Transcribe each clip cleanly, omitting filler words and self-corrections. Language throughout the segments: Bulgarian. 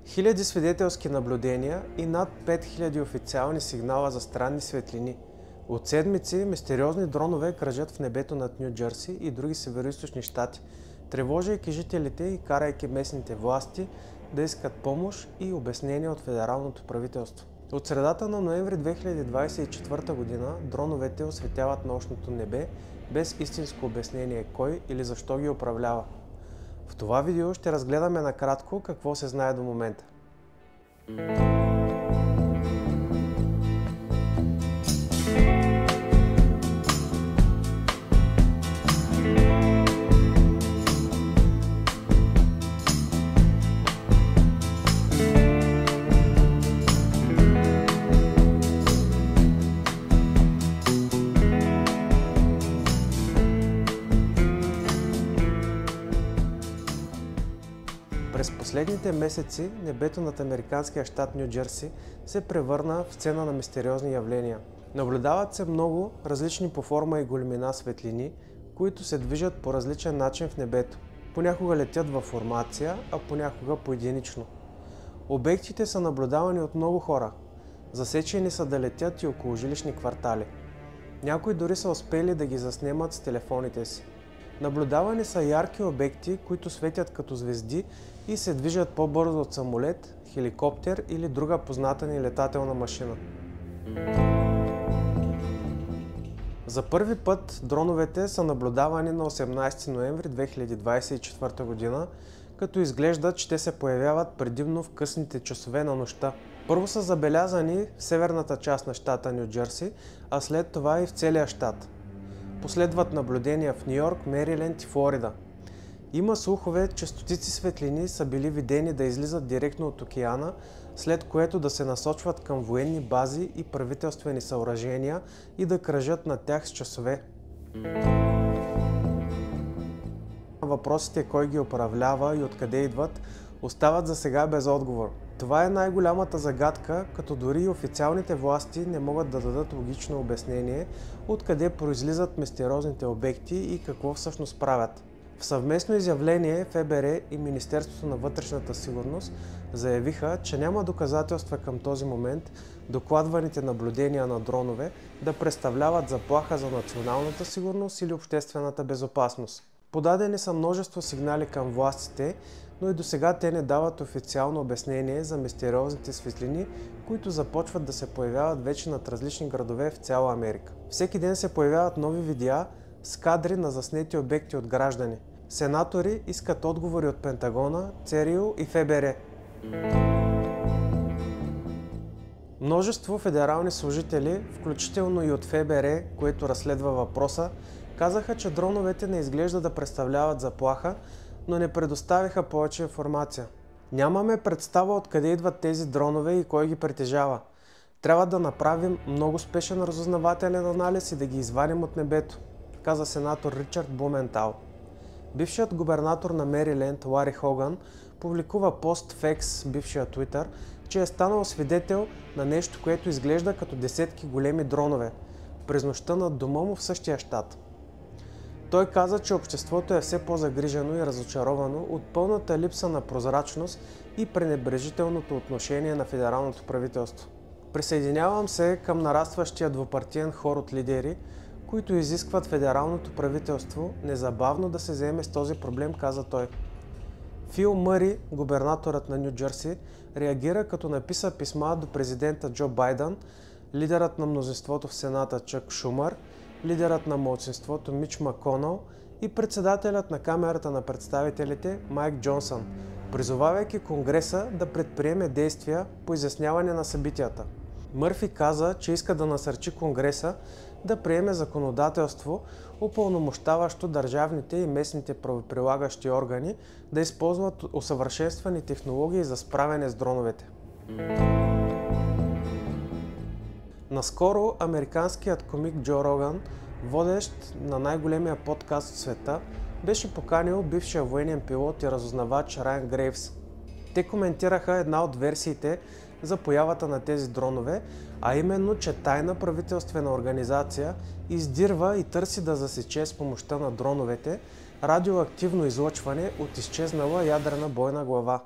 Хиляди свидетелски наблюдения и над 5000 официални сигнала за странни светлини. От седмици мистериозни дронове кръжат в небето над Ню Джерси и други североизточни щати, тревожейки жителите и карайки местните власти да искат помощ и обяснения от федералното правителство. От средата на ноември 2024 година дроновете осветяват нощното небе без истинско обяснение кой или защо ги управлява. В това видео ще разгледаме накратко какво се знае до момента. През последните месеци небето над американския щат Ню Джерси се превърна в сцена на мистериозни явления. Наблюдават се много различни по форма и големина светлини, които се движат по различен начин в небето. Понякога летят във формация, а понякога поединично. Обектите са наблюдавани от много хора. Засечени са да летят и около жилищни квартали. Някои дори са успели да ги заснемат с телефоните си. Наблюдавани са ярки обекти, които светят като звезди и се движат по-бързо от самолет, хеликоптер или друга позната ни летателна машина. За първи път дроновете са наблюдавани на 18 ноември 2024 година, като изглежда, че те се появяват предимно в късните часове на нощта. Първо са забелязани в северната част на щата Ню Джерси, а след това и в целия щат. Последват наблюдения в Ню Йорк, Мериленд и Флорида. Има слухове, че стотици светлини са били видени да излизат директно от океана, след което да се насочват към военни бази и правителствени съоръжения и да кръжат над тях с часове. Въпросите кой ги управлява и откъде идват остават за сега без отговор. Това е най-голямата загадка, като дори и официалните власти не могат да дадат логично обяснение откъде произлизат мистериозните обекти и какво всъщност правят. В съвместно изявление ФБР и Министерството на вътрешната сигурност заявиха, че няма доказателства към този момент докладваните наблюдения на дронове да представляват заплаха за националната сигурност или обществената безопасност. Подадени са множество сигнали към властите, но и досега те не дават официално обяснение за мистериозните светлини, които започват да се появяват вече над различни градове в цяла Америка. Всеки ден се появяват нови видеа с кадри на заснети обекти от граждани. Сенатори искат отговори от Пентагона, ЦРУ и ФБР. Множество федерални служители, включително и от ФБР, което разследва въпроса, казаха, че дроновете не изглежда да представляват заплаха, но не предоставиха повече информация. Нямаме представа откъде идват тези дронове и кой ги притежава. Трябва да направим много спешен разузнавателен анализ и да ги извадим от небето, каза сенатор Ричард Блументал. Бившият губернатор на Мериленд Лари Хоган публикува пост в X, бившия Twitter, че е станал свидетел на нещо, което изглежда като десетки големи дронове през нощта над дома му в същия щат. Той каза, че обществото е все по-загрижено и разочаровано от пълната липса на прозрачност и пренебрежителното отношение на федералното правителство. Присъединявам се към нарастващия двупартиен хор от лидери, които изискват федералното правителство незабавно да се заеме с този проблем, каза той. Фил Мъри, губернаторът на Ню Джерси, реагира като написа писма до президента Джо Байдън, лидерът на мнозинството в Сената Чак Шумър, лидерът на малцинството Мич Маконъл и председателят на Камерата на представителите Майк Джонсън, призовавайки Конгреса да предприеме действия по изясняване на събитията. Мърфи каза, че иска да насърчи Конгреса да приеме законодателство, упълномощаващо държавните и местните правоприлагащи органи да използват усъвършенствани технологии за справяне с дроновете. Наскоро американският комик Джо Роган, водещ на най-големия подкаст в света, беше поканил бившия военен пилот и разузнавач Райан Грейвс. Те коментираха една от версиите за появата на тези дронове, а именно, че тайна правителствена организация издирва и търси да засече с помощта на дроновете радиоактивно излъчване от изчезнала ядрена бойна глава.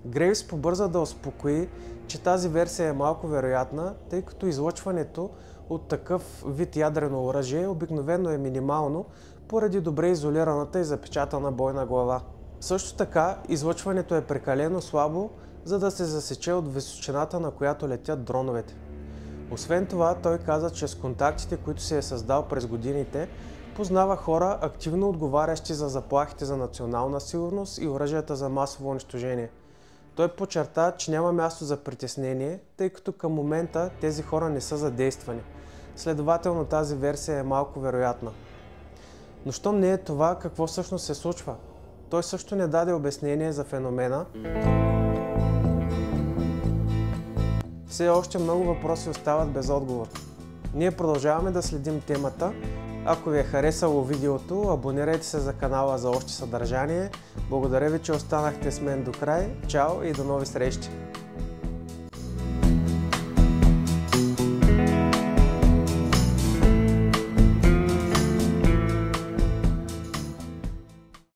Грейвс побърза да успокои, че тази версия е малко вероятна, тъй като излъчването от такъв вид ядрено оръжие обикновено е минимално, поради добре изолираната и запечатана бойна глава. Също така, излъчването е прекалено слабо, за да се засече от височината, на която летят дроновете. Освен това, той каза, че с контактите, които се е създал през годините, познава хора, активно отговарящи за заплахите за национална сигурност и оръжията за масово унищожение. Той подчерта, че няма място за притеснение, тъй като към момента тези хора не са задействани. Следователно тази версия е малко вероятна. Но щом не е това, какво всъщност се случва? Той също не даде обяснение за феномена. Все още много въпроси остават без отговор. Ние продължаваме да следим темата. Ако ви е харесало видеото, абонирайте се за канала за още съдържание. Благодаря ви, че останахте с мен до край. Чао и до нови срещи!